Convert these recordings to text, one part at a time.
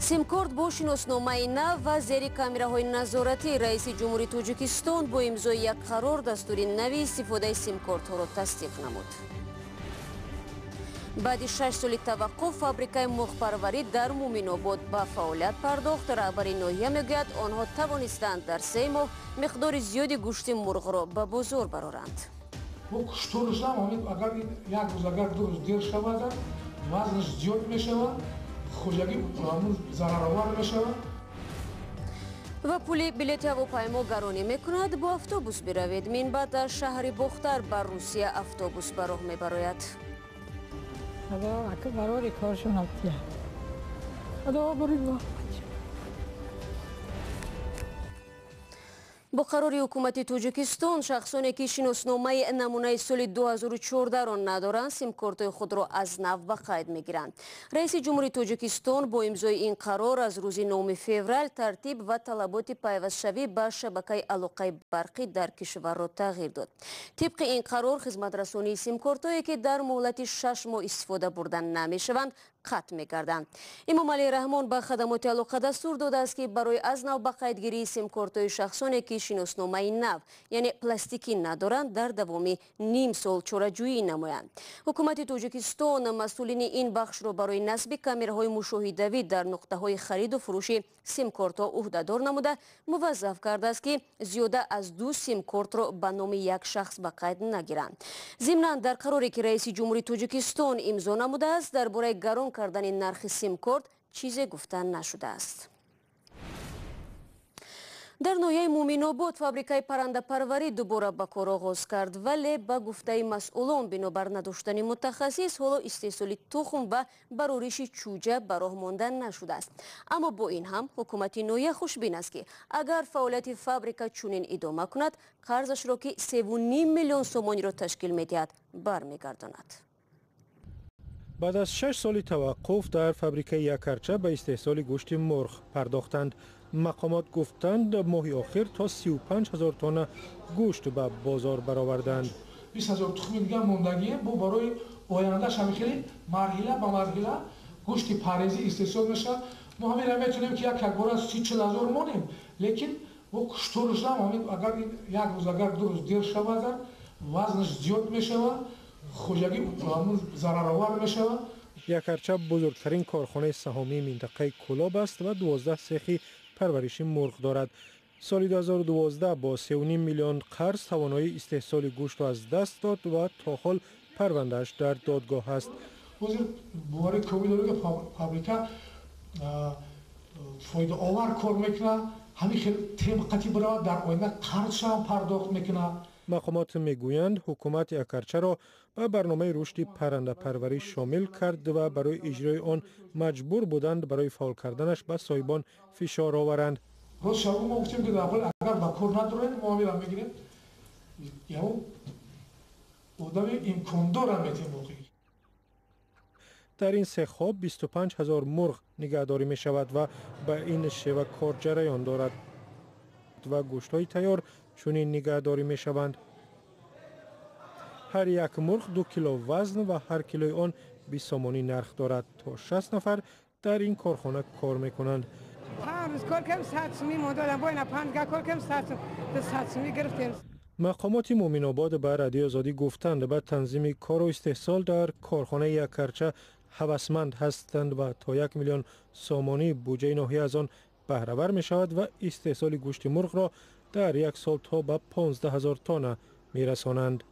سیمکارت با شناسنامه نو و زیر کامراهای نظارتی رئیس جمهوری تاجیکستان با امضای یک قرار دستور نوی استفاده سیمکارت ها را تصدیق نمود. بعد 6 سال توقف فابریکای مرغ در مومن‌آباد به فعالیت پرداخت. رهبر ناحیه میگوید آنها توانستند در 3 ماه مقدار زیادی گوشت مرغ را به بازار برآورند. اگر یک روز اگر 2 روز دیر شود وزنش زیاد میشود، خوشگی ضررآور میشود. و پول بلیط هواپیما گرانی میکند. با اتوبوس بروید. من بعد شهر بختر بر روسیه اتوبوس به راه میبراید. هذا برای کارشون هستیه. هذا برای با قرار حکومت تاجیکستان شخصانی که شناسنامه نمونه سال 2014 را ندارند سیمکارت خود را از نو به قید میگیرند. رئیس جمهوری تاجیکستان با امضای این قرار از روز 9 فوریه ترتیب و طلبات پیوستشوی به شبکه علاقه برقی در کشور را تغییر داد. طبق این قرار خدمت رسانی سیمکارت‌هایی که در مهلت 6 ماه استفاده بردن نمیشوند قطع می‌گردند. امام علی رحمان به خدمات علاقه دستور داده است که برای از نو به قیدگیری سیمکارت‌های شخصانی که شناسنامه نو یعنی پلاستیکی ندارند در دوام نیم سال چاره‌جویی نمایند. حکومت تاجیکستان مسئولین این بخش را برای نصب کامراهای مشاهده‌ای در نقطه‌های خرید و فروش سیمکارت‌ها عهده‌دار نموده موظف کرده است که زیاده از 2 سیمکارت را به نام یک شخص به قید نگیرند. ضمناً در قراری که رئیس جمهوری تاجیکستان امضا نموده است درباره گران کردن نرخ سیمکارت چیزی گفته نشده است. در ناحیه مومن‌آباد فابریکای پرنده پروری دوباره به کار آغاز کرد ولی به گفته مسئولان بنابر نداشتن متخصص حالا استحصال تخم و برآورش چوجه به راه مانده نشده است. اما با این هم حکومت ناحیه خوشبین است که اگر فعالیت فابریکا چنین ادامه کند قرضش را که 3.5 میلیون سومانی را تشکیل می‌دهد برمیگرداند. بعد از 6 سال توقف در فابریکه یکرچه به استحصال گوشت مرغ پرداختند. مقامات گفتند ماه آخر تا 35,000 تن گوشت به بازار برآوردند. 20,000 تخم دیگه موندگیه بو برای آینده شبیه مرحله به مرحله گوشت پاریزی استحصال میشه. ما همین میتونیم که یک بار از 30,000 مونیم لیکن و کشتورش هم اگر یک روز اگر 2 روز دیر شود وزنش زیاد میشود، خوشگی ضررآور میشود. یکرچه بزرگترین کارخانه سهامی منطقه کلاب است و 12 سیخ پرورش مرغ دارد. سال 2012 با 3.5 میلیون قرض توانایی استحصال گوشت را از دست داد و تا حال پروندهش در دادگاه است. بواره کوبیداری که فابریکا فایده آور کار میکنه، همین خیلی تیمقتی برای در آینده قرضش هم پرداخت میکنه. مقامات میگویند حکومت یکرچه را به برنامه رشد پرنده پروری شامل کرد و برای اجرای آن مجبور بودند برای فعال کردنش به صاحبان فشار آورند. روز شب ما گفتیم که اگر با کار نداریم ما میرم میگیریم یا آدم امکان داره میتیم موقعی. در این سیخ‌ها 25,000 مرغ نگهداری می شود و به این شیوه کار جریان دارد و گوشت‌های تیار چنین نگهداری می شوند. هر یک مرغ 2 کیلو وزن و هر کیلوی آن 20 سومانی نرخ دارد. تا 60 نفر در این کارخانه کار می کنند. 5 روز کار کردم 100 سومی مادادم با اینا 5 کار کردم 100 سومی گرفتیم. مقامات مومن‌آباد به رادیو آزادی گفتند به تنظیم کار و استحصال در کارخانه یکرچه هوسمند هستند و تا 1 میلیون سومانی بودجه ناحیه از آن بهره ور می شود و استحصال گوشت مرغ را در یک سال تا به 15,000 تن می رسانند.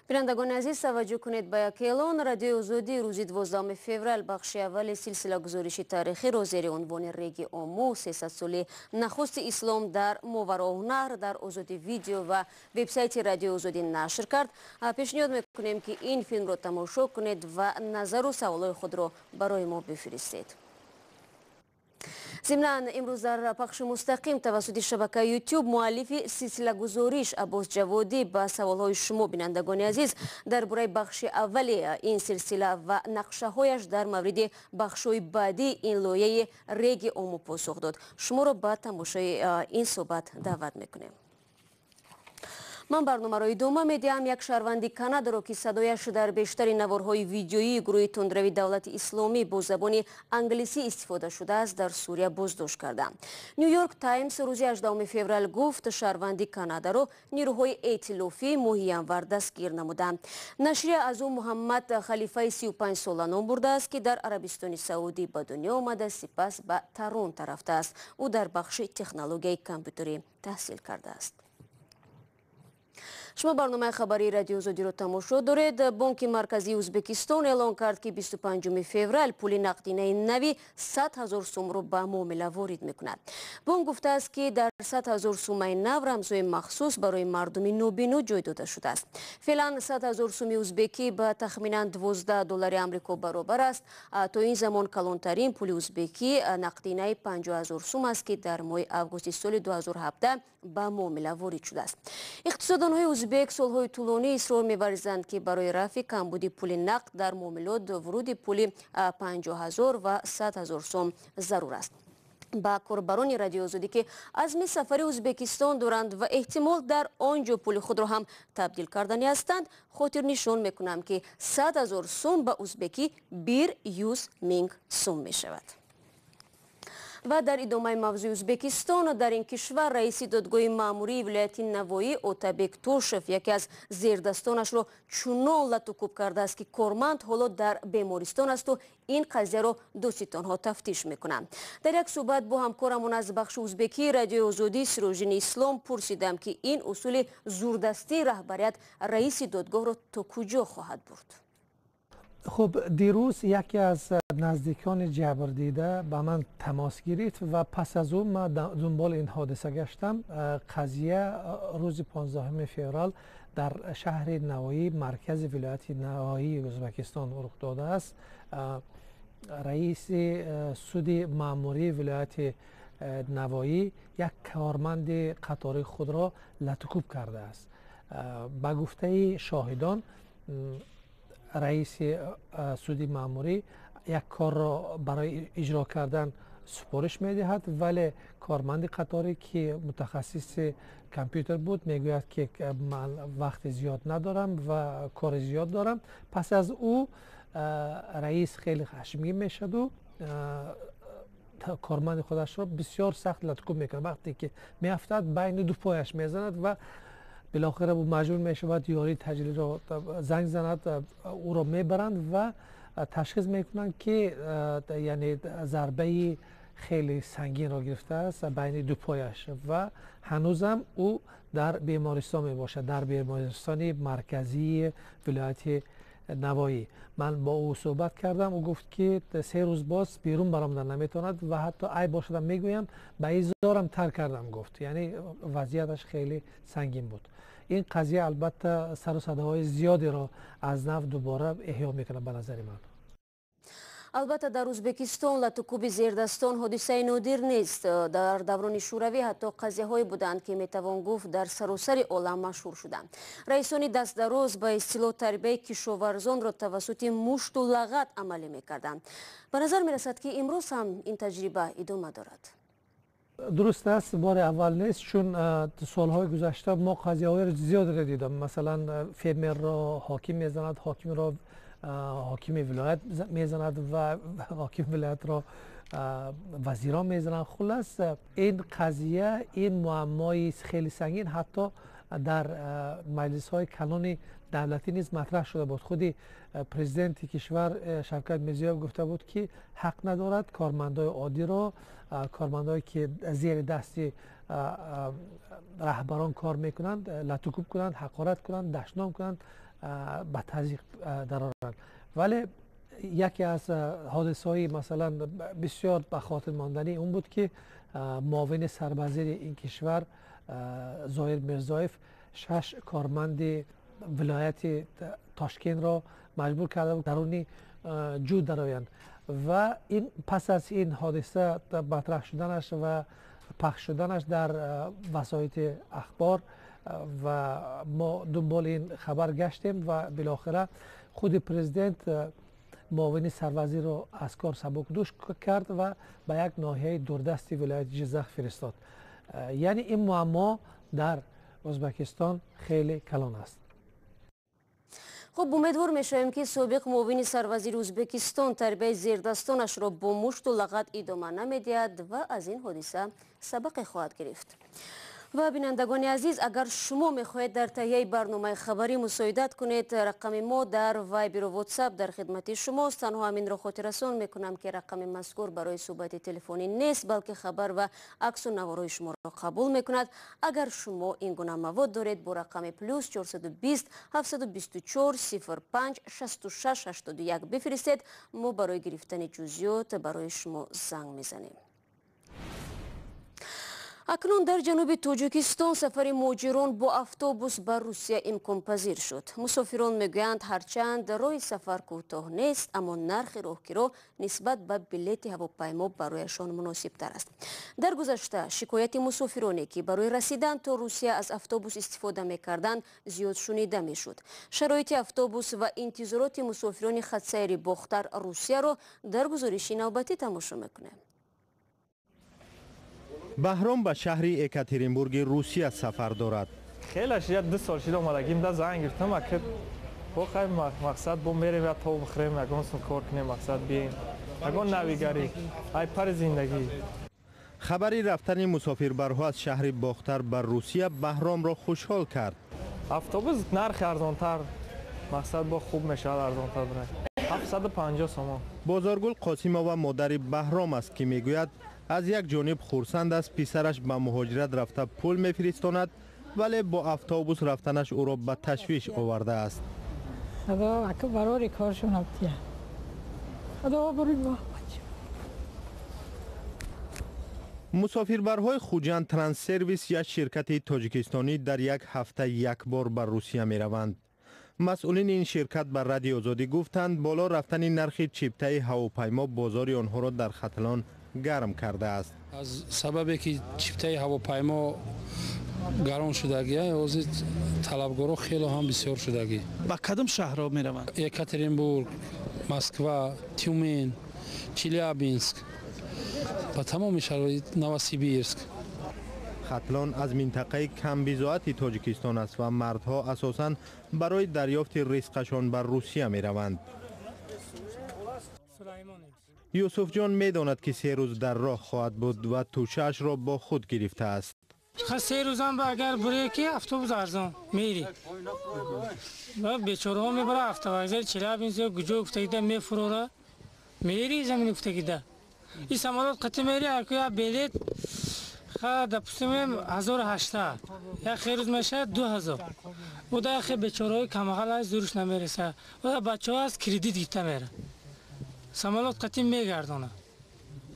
بینندگان عزیز توجه کنید به یک اعلان. رادیو آزادی روز 12 فوریه بخش اول سلسله گزارش تاریخی را زیر عنوان ریگ آمو 300 ساله نخست اسلام در ماوراءالنهر در آزادی ویدیو و وبسایت رادیو آزادی نشر کرد. پیشنهاد میکنیم که این فیلم را تماشا کنید و نظر و سوالات خود را برای ما بفرستید. ضمناً امروز در پخش مستقیم توسط شبکه یوتیوب مؤلف سلسله گزارش عباس جوادی به سوالهای شما بینندگان عزیز درباره بخش اول این سلسله و نقشه هایش در مورد بخش‌های بعدی این لایه ریگ آمو پاسخ داد. شما را به تماشای این صحبت دعوت میکنیم. من برنامه را ادامه میدیم. یک شهروند کانادا را که صدایش در بیشتر نوارهای ویدیویی گروه تندروی دولت اسلامی با زبان انگلیسی استفاده شده است در سوریه بازداشت کرده. نیویورک تایمز روز 18 فوریه گفت شهروند کانادا را نیروهای ائتلافی ماهیانور دستگیر نمودند. نشریه از او محمد خلیفه 35 ساله نام برده است که در عربستان سعودی به دنیا آمده، سپس به تورنتو رفته است. او در بخش تکنولوژی کامپیوتری تحصیل کرده است. شما برنامه خبری رادیو آزادی را تماشا دارید. بانک مرکزی ازبکستان اعلان کرد که 25 فوریه پول نقدینه نوی 100,000 سوم را به معامله وارد میکند. بانک گفته است که در 100,000 سوم نو رمزهای مخصوص برای مردم نوبینو جای داده شده است. فعلا 100,000 سوم ازبکی به تخمینا 12 دلار آمریکا برابر است. تا این زمان کلانترین پول ازبکی نقدینه 50,000 سوم است که در ماه آگوست سال 2017 به معامله وارد شده است. اقتصاددانهای ازبک سالهای طولانی اصرار می‌ورزند که برای رفع کمبود پول نقد در معاملات ورود پول 50,000 و 100,000 سوم ضرور است. با کاربران رادیو آزادی که عزم سفر ازبکستان دارند و احتمال در آنجا پول خود را هم تبدیل کردنی هستند، خاطر نشان میکنم که 100,000 سوم به ازبکی 100,000 سوم می شود. و در ادامه موضوع ازبکستان، در این کشور رئیس دادگاه ماموری ولایت نوایی اوتابک توشف یکی از زیردستانش را چنان لطوکوب کرده است که کارمند حالا در بیمارستان است و این قضیه را دادستان ها تفتیش میکنند. در یک صحبت با همکارمون از بخش ازبکی رادیو آزادی سروژین اسلام پرسیدم که این اصول زوردستی رهبریت رئیس دادگاه را تا کجا خواهد برد. خب دیروز یکی از نزدیکان جبردیده به من تماس گرفت و پس از اون من دنبال این حادثه گشتم. قضیه روز 15 فوریه در شهر نوایی مرکز ولایت نوایی ازبکستان رخ داده است. رئیس سود ماموری ولایت نوایی یک کارمند قطاری خود را لطوکوب کرده است. به گفته شاهدان رئیس سود ماموری یک کار را برای اجرا کردن سپارش می‌دهد، ولی کارمند قطاری که متخصص کامپیوتر بود میگوید که من وقت زیاد ندارم و کار زیاد دارم. پس از او رئیس خیلی خشمگین میشد و کارمند خودش را بسیار سخت لطکوب میکنه. وقتی که میافتد بین دو پایش میزند و بالاخره او مجبور میشود یاری تجلی را زنگ زند، او را میبرند و تشخیص میکنند که یعنی ضربه خیلی سنگین را گرفته است بین دو پایش و هنوزم او در بیمارستان می باشد، در بیمارستان مرکزی ولایت نوایی. من با او صحبت کردم، او گفت که 3 روز باز بیرون برآمدن نمیتواند و حتی ای باشدم میگویم به ایزارم ترک کردم گفت. یعنی وضعیتش خیلی سنگین بود. این قضیه البته سر و صداهای زیادی را از نو دوباره احیا میکنه به نظر من. البته در ازبکستان لطوکوب زیردستان حادثه نادر نیست. در دوران شوروی حتی قضیه هایی بودند که میتوان گفت در سراسر عالم مشهور شدند. رئیسان دست دراز به اصطلاح تربیت کشاورزان را توسط مشت و لغت عملی میکردند. به نظر میرسد که امروز هم این تجربه ادامه دارد. درست است، بار اول نیست، چون سالهای گذشته ما قضیه های زیاد را دیدم. مثلا فیمر را حاکم میزند، حاکم را حاکم ولایت میزند و حاکم ولایت را وزیران میزنند. خلاص این قضیه، این معمای خیلی سنگین حتی در مجلس های کلان دولتی نیز مطرح شده بود. خودی پرزیدنت کشور شوکت میرزیوف گفته بود که حق ندارد کارمندای عادی را، کارمندایی که زیر دست رهبران کار میکنند لطوکوب کنند، حقارت کنند، دشنام کنند، به تضییق درآورند. ولی یکی از حادثه های مثلا بسیار به خاطر ماندنی اون بود که معاون سربازی این کشور ظاهر میرزایف 6 کارمند ولایت تاشکند را مجبور کرده بود درونی جو درآیند و این پس از این حادثه مطرح شدنش و پخش شدنش در وسایل اخبار و ما دنبال این خبر گشتیم و بالاخره خود پرزیدنت معاون سربازی را از کار سبکدوش کرد و به یک ناحیه دوردست ولایت جزخ فرستاد. یعنی این معما در ازبکستان خیلی کلان است. خب امیدوار میشویم که سابق معاون سروزیر ازبکستان تربیت زیردستانش را با مشت و لغت ادامه نمیدهد و از این حادثه سبق خواهد گرفت. و بینندگان عزیز، اگر شما میخواهید در تهیه برنامه خبری مساعدت کنید، رقم ما در وایبر و واتساپ در خدمت شماست. تنها همین را خاطررسان میکنم که رقم مذکور برای صحبت تلفنی نیست، بلکه خبر و عکس و نوارای شما را قبول میکند. اگر شما این گونه مواد دارید، با رقم پلوس 420 724 05 66 81 بفرستید. ما برای گرفتن جزئیات برای شما زنگ میزنیم. اکنون در جنوب تاجیکستان سفر مهاجران با اتوبوس بر روسیه امکان پذیر شد. مسافران میگویند هرچند راه سفر کوتاه نیست، اما نرخ راهگیری نسبت به بلیط هواپیما برایشان مناسب تر است. در گذشته شکایت مسافرانی که برای رسیدن تا روسیه از اتوبوس استفاده میکردند زیاد شنیده میشد. شرایط اتوبوس و انتظارات مسافران خطسیر باختر روسیه را در گزارش نوبتی تماشا میکنیم. بهرام به شهر اکاترینبورگ روسیه سفر دارد. خیلی شاید 2 سال شده اومدگیم در زنگ گرفتم که بخوایم مقصد با میریم یا تا بخوریم یگان سن کار کنیم مقصد بیاییم یگان نویگری ای پر زندگی. خبری رفتن مسافربرها از شهر باختر بر روسیه بهرام را خوشحال کرد. اتوبوس نرخ ارزانتر مقصد با خوب میشه ارزانتر برای 750 سوم. بازارگل قاسیمه و مادر بهرام است که میگوید از یک جانب خرسند است پسرش به مهاجرت رفته پول میفرستاند، ولی با اتوبوس رفتنش او را به تشویش آورده است. خدا اکو برای کارشون ابتیه. خدا برای ما. مسافربرهای خوجند ترانس سرویس یک شرکت تاجیکستانی در یک هفته یک بار بر روسیه می روند. مسئولین این شرکت بر رادیو آزادی گفتند بالا رفتن نرخ چیپته هواپیما بازار آنها را در ختلان گرم کرده است. از سببی که چیپته هواپیما گرم شدگی است، طلبگارا خیلی هم بسیار شدگی. با کدام شهرها می روند؟ یکاترینبورگ، مسکو، تیومن، چلیابینسک و تمام شهرهای نوسیبیرسک. ختلان از منطقه کم بضاعت تاجیکستان است و مردها اساساً برای دریافت رزقشان بر روسیه می روند. یوسف جان می داند که 3 روز در راه خواهد بود و توشه‌اش را با خود گرفته است. 3 روز هم اگر بره که اتوبوس ارزان میری و بیچاره ها میبره اتوبوس چلیابینسک گوجه افتاده میفروره میری زمین افتاده. این سمالات قطع میری اگه بلیط خدا پسیم 1800 یا خیر روز میشه 2000 و در خیلی بیچاره‌های کماغل از زورش نمیرسه و بچه‌ها از کردیت گرفته میره سمالات قطع میگردونه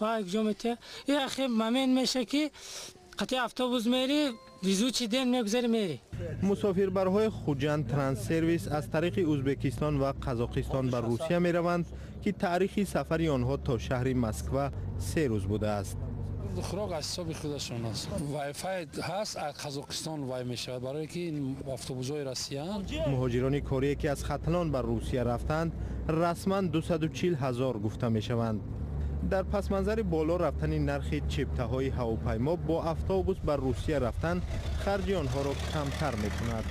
و یک جا میته یا خیلی ممن میشه که قطع اتوبوس میری ویزو چی دین میگذاری میری. مسافربرهای خوجند ترانس سرویس از طریق ازبکستان و قزاقستان بر روسیه می روند که تاریخ سفری آنها تا شهر مسکو 3 روز بوده است. خوراک از حساب خودشون است. وای فای هست از قزاقستان وای میشه برای که این اتوبوس‌های رسیدن. مهاجران کاری که از ختلان بر روسیه رفتند رسما 240,000 گفته می شوند. در پس منظر بالا رفتن نرخ چیپته های هواپیما با اتوبوس بر روسیه رفتن خرج آنها را کمتر می کند.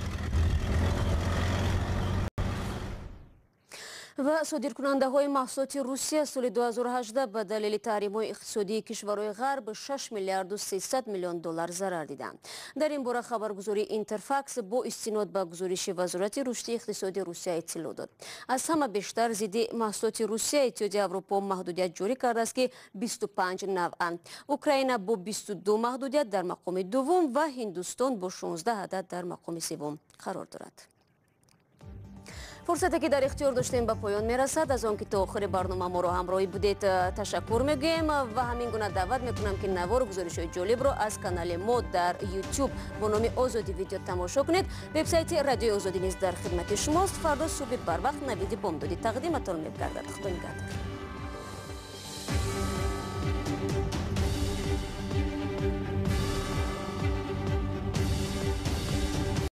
و صادرکننده های محصولات روسیه سال 2018 به دلیل تحریم های اقتصادی کشورهای غرب 6 میلیارد و 300 میلیون دلار ضرر دیدند. در این باره خبرگزاری اینترفکس با استناد به گزارش وزارت رشد اقتصادی روسیه اطلاع داد. از همه بیشتر ضد محصولات روسیه اتحادیه اروپا محدودیت جاری کرده است که 25 نوعند. اوکراین با 22 محدودیت در مقام دوم و هندوستان با 16 عدد در مقام سوم قرار دارد. فرصتی که در اختیار داشتیم به پایان میرسد. از آنکه تا آخر برنامه ما را همراهی بودید تشکر میگویم و همین گونه دعوت میکنم که نوار و گزارش های جالب را از کانال ما در یوتیوب با نام آزادی ویدیو تماشا کنید. وبسایت رادیو آزادی نیز در خدمت شماست. فردا صبح بر وقت نوید بامدادی تقدیمتان میگردد. خدا نگهدار.